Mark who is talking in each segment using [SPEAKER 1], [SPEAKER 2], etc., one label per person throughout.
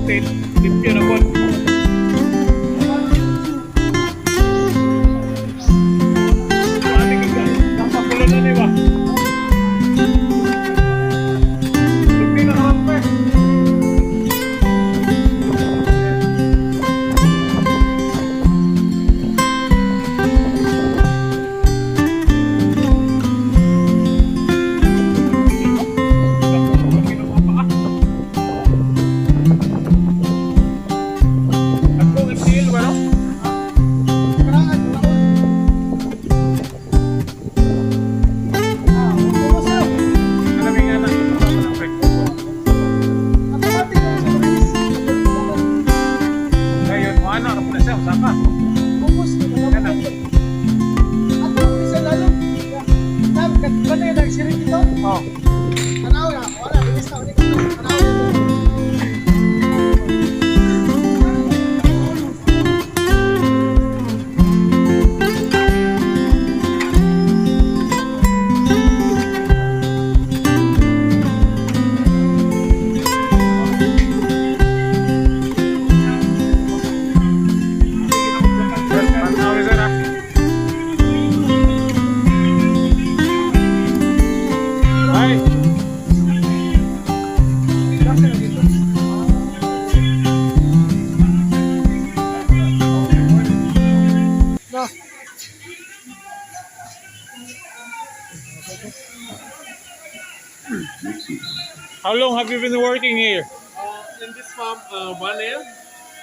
[SPEAKER 1] natin. Limpyo na po. Maraming nakapulo na niba. Limpyo na naman pa. How long have you been working here?
[SPEAKER 2] In this farm, 1 year.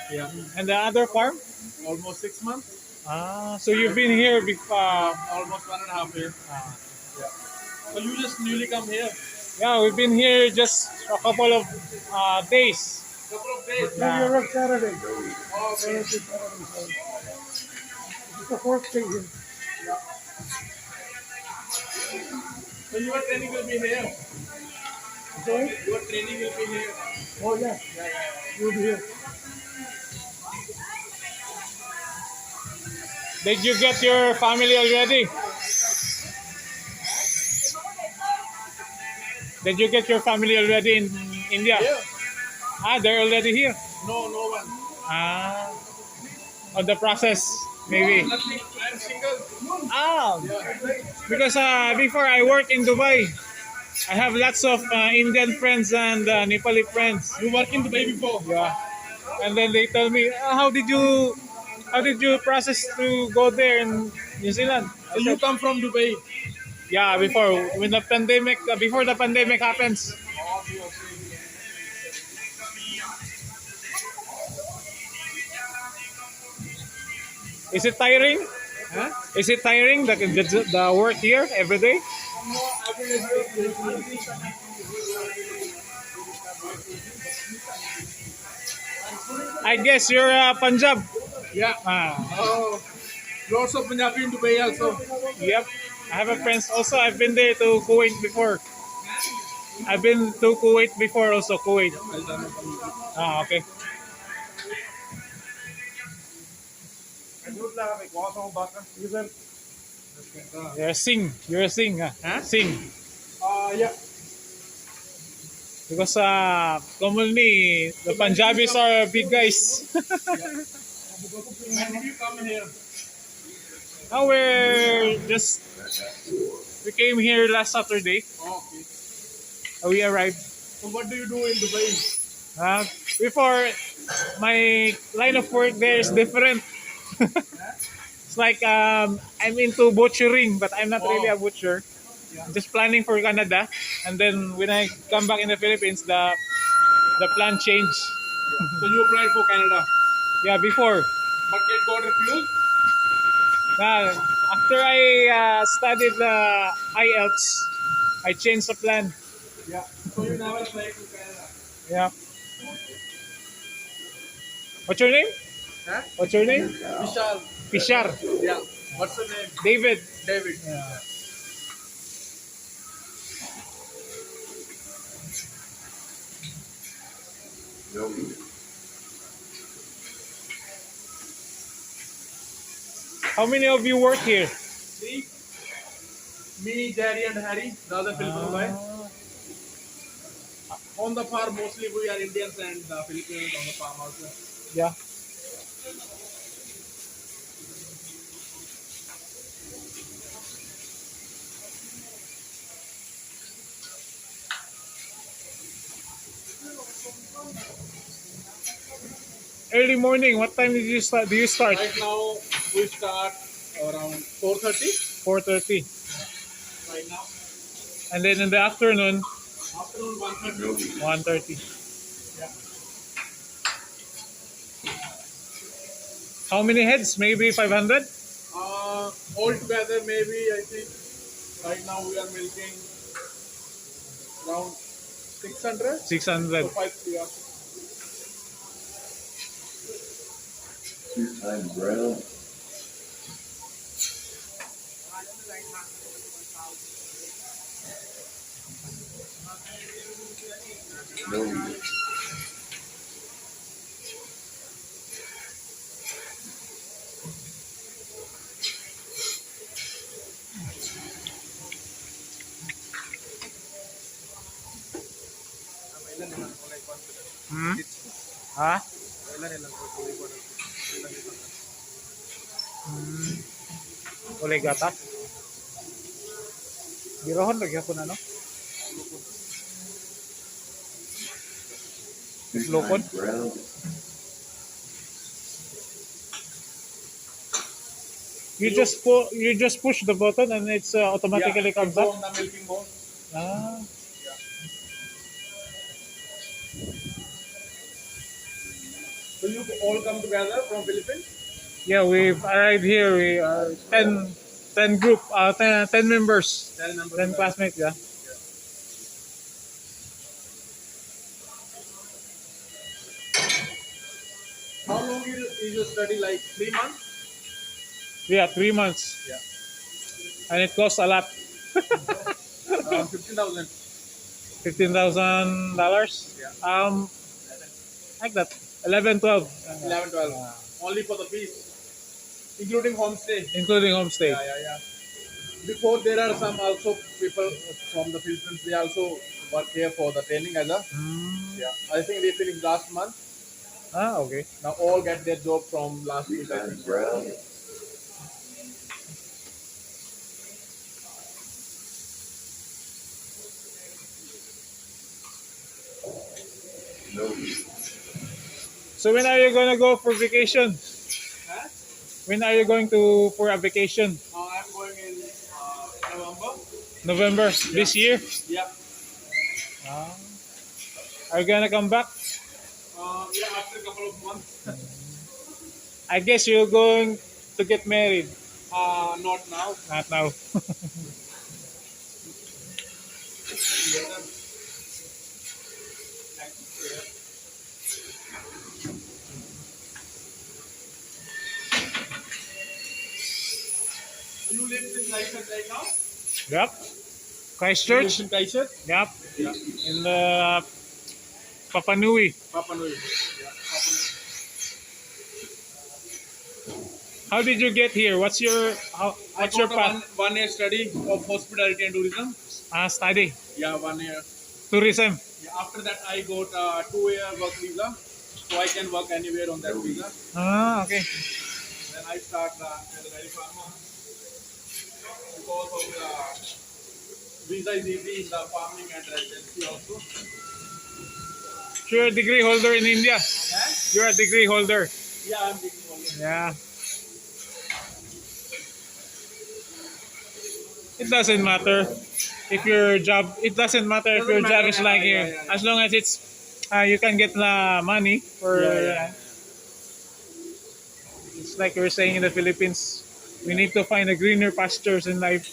[SPEAKER 2] Yeah.
[SPEAKER 1] And the other farm?
[SPEAKER 2] Almost 6 months.
[SPEAKER 1] So you've been here before.
[SPEAKER 2] Almost 1.5 years. Yeah. So you just newly come here.
[SPEAKER 1] Yeah, we've been here just a couple of days.
[SPEAKER 2] Couple of days.
[SPEAKER 1] Yeah.
[SPEAKER 3] You're on Saturday.
[SPEAKER 2] Oh, okay.
[SPEAKER 3] It's the fourth day here.
[SPEAKER 2] So your training will be here.
[SPEAKER 3] Okay?
[SPEAKER 2] Your training will be here.
[SPEAKER 3] Oh, yeah. You'll be here.
[SPEAKER 1] Did you get your family already? Did you get your family already in India?
[SPEAKER 2] Here?
[SPEAKER 1] They're already here.
[SPEAKER 2] No, no one.
[SPEAKER 1] On the process, maybe.
[SPEAKER 2] Nothing. I'm single.
[SPEAKER 1] Because before I worked in Dubai, I have lots of Indian friends and Nepali friends.
[SPEAKER 2] You work in Dubai before?
[SPEAKER 1] Yeah. And then they tell me, how did you process to go there in New Zealand?
[SPEAKER 2] So you come from Dubai?
[SPEAKER 1] Yeah, before the pandemic happens. Is it tiring?
[SPEAKER 2] Huh?
[SPEAKER 1] Is it tiring the work here every day? I guess you're Punjab.
[SPEAKER 2] Yeah. Oh, lots of Punjabi in Dubai also.
[SPEAKER 1] Yep. I have a friends also. I've been there to Kuwait before. I've been to Kuwait before also. Kuwait. Okay. You're a Singh. You're a Singh.
[SPEAKER 2] Huh?
[SPEAKER 1] Singh.
[SPEAKER 2] Yeah.
[SPEAKER 1] Because commonly the Punjabis are big guys.
[SPEAKER 2] When did you come here?
[SPEAKER 1] Now we came here last Saturday.
[SPEAKER 2] Oh, okay.
[SPEAKER 1] We arrived.
[SPEAKER 2] So what do you do in Dubai?
[SPEAKER 1] Before, my line of work there is different. It's like I'm into butchering, but I'm not really a butcher. I'm just planning for Canada, and then when I come back in the Philippines, the plan changed.
[SPEAKER 2] So you applied for Canada,
[SPEAKER 1] Yeah, before.
[SPEAKER 2] but it got refused?
[SPEAKER 1] After I studied the IELTS, I changed the plan.
[SPEAKER 2] Yeah. So you never applied to Canada?
[SPEAKER 1] Yeah. What's your name?
[SPEAKER 2] Huh?
[SPEAKER 1] What's your name?
[SPEAKER 2] Vishal.
[SPEAKER 1] Pishar.
[SPEAKER 2] Yeah. What's the name?
[SPEAKER 1] David.
[SPEAKER 2] David.
[SPEAKER 1] Yeah. How many of you work here?
[SPEAKER 2] See? Me, Jerry, and Harry. The other Filipino guy. On the farm, mostly we are Indians and Filipinos on the farm also.
[SPEAKER 1] Yeah. Early morning. What time did you start? Do you start?
[SPEAKER 2] Right now, we start around 4:30.
[SPEAKER 1] 4:30.
[SPEAKER 2] Right now,
[SPEAKER 1] And then in the afternoon,
[SPEAKER 2] afternoon 1:30.
[SPEAKER 1] 1:30.
[SPEAKER 2] Yeah.
[SPEAKER 1] How many heads? Maybe 500?
[SPEAKER 2] Altogether, maybe I think right now we are milking around 600. So
[SPEAKER 1] 600.
[SPEAKER 2] five, yeah.
[SPEAKER 4] Two-time brown. No.
[SPEAKER 1] Hmm? Ha? Ulay gata? Girohon lagi ako na, no? Lukon?
[SPEAKER 4] Two-time brown.
[SPEAKER 1] You just push the button and it's automatically
[SPEAKER 2] Yeah,
[SPEAKER 1] comes
[SPEAKER 2] go
[SPEAKER 1] up.
[SPEAKER 2] on the milking mode.
[SPEAKER 1] Ah.
[SPEAKER 2] So you all come together from Philippines?
[SPEAKER 1] Yeah, we've arrived here. We are 10 group, 10 members,
[SPEAKER 2] 10 members
[SPEAKER 1] 10
[SPEAKER 2] together.
[SPEAKER 1] classmates. Yeah.
[SPEAKER 2] How long is your study? Like 3 months?
[SPEAKER 1] Yeah, 3 months,
[SPEAKER 2] Yeah.
[SPEAKER 1] and it costs a lot.
[SPEAKER 2] Around 15,000.
[SPEAKER 1] $15,000.
[SPEAKER 2] Yeah.
[SPEAKER 1] Like that. 11, 12,
[SPEAKER 2] 11, 12. Only for the fees, including homestay.
[SPEAKER 1] including homestay.
[SPEAKER 2] Yeah, yeah, yeah. Before there are some also people from the Philippines. They also work here for the training as a.
[SPEAKER 1] Hmm.
[SPEAKER 2] Yeah. I think they finished last month.
[SPEAKER 1] Ah, okay.
[SPEAKER 2] Now all get their job from last week. I
[SPEAKER 4] Two-time
[SPEAKER 2] think.
[SPEAKER 4] brown. No.
[SPEAKER 1] So when are you gonna go for vacation?
[SPEAKER 2] Huh?
[SPEAKER 1] When are you going to for a vacation?
[SPEAKER 2] I'm going in November.
[SPEAKER 1] November this year.
[SPEAKER 2] Yeah.
[SPEAKER 1] Ah. Are you gonna come back?
[SPEAKER 2] Yeah. After a couple of months.
[SPEAKER 1] I guess you're going to get married.
[SPEAKER 2] Not now.
[SPEAKER 1] Not now.
[SPEAKER 2] Later. Next year. You live in Christchurch right now?
[SPEAKER 1] Yep.
[SPEAKER 2] You live
[SPEAKER 1] Christchurch.
[SPEAKER 2] in Christchurch?
[SPEAKER 1] Yep.
[SPEAKER 2] Yeah.
[SPEAKER 1] In the Papa Nui.
[SPEAKER 2] Papa Nui. Yeah. Papa Nui.
[SPEAKER 1] How did you get here? What's your
[SPEAKER 2] I
[SPEAKER 1] what's your
[SPEAKER 2] got a
[SPEAKER 1] path?
[SPEAKER 2] one year study of hospitality and tourism.
[SPEAKER 1] Study
[SPEAKER 2] Yeah, 1 year.
[SPEAKER 1] tourism.
[SPEAKER 2] Yeah, after that, I got a 2 year work visa, so I can work anywhere on that visa.
[SPEAKER 1] Ah, okay.
[SPEAKER 2] Then I start as a dairy farmer because of the visa is easy in the farming and residency also.
[SPEAKER 1] So you're a degree holder in India.
[SPEAKER 2] Eh?
[SPEAKER 1] You're a degree holder.
[SPEAKER 2] Yeah, I'm taking only.
[SPEAKER 1] Yeah. It doesn't matter if your job. It doesn't matter if
[SPEAKER 2] Doesn't
[SPEAKER 1] your job
[SPEAKER 2] matter,
[SPEAKER 1] is like
[SPEAKER 2] yeah,
[SPEAKER 1] here,
[SPEAKER 2] yeah, yeah.
[SPEAKER 1] as long as it's you can get the money for.
[SPEAKER 2] Yeah.
[SPEAKER 1] It's like we're saying in the Philippines. We need to find a greener pastures in life.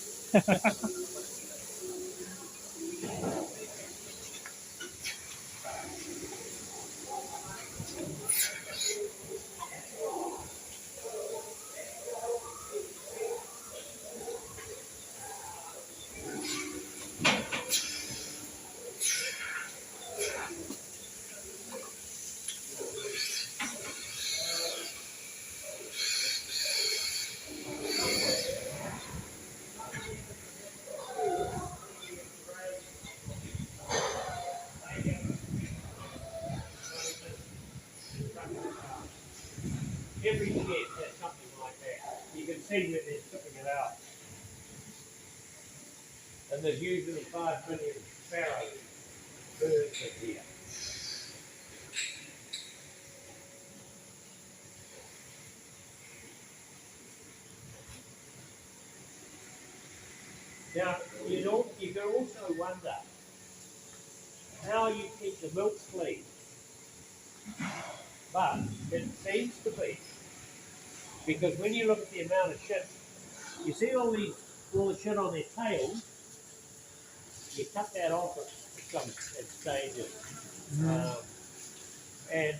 [SPEAKER 5] see when they're stripping it out. And there's usually 5 million sparrows, birds in here. Now, you can also wonder how you keep the milk clean. But it seems to be because when you look at the amount of shit, you see all the shit on their tails, you cut that off at some stages. And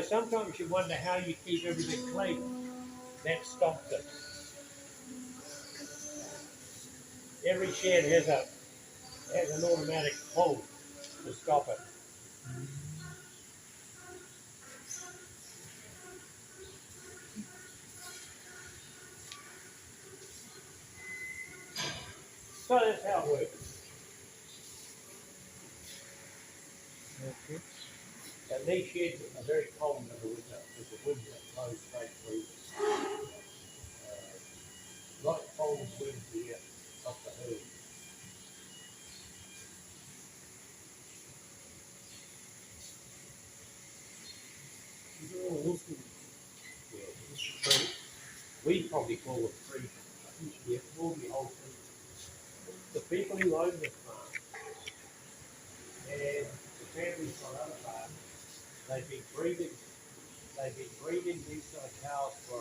[SPEAKER 5] sometimes you wonder how you keep everything clean. That stops it. Every shed has an automatic pull to stop it. So that's how it works.
[SPEAKER 1] Okay.
[SPEAKER 5] And these sheds are very cold in the winter because the winds that blow straight through them. A lot of cold winds here up the hill. Yeah. We probably call them free. Yeah, all the whole thing. The people who own this farm and the families on other farms, they've been breeding these sort of cows for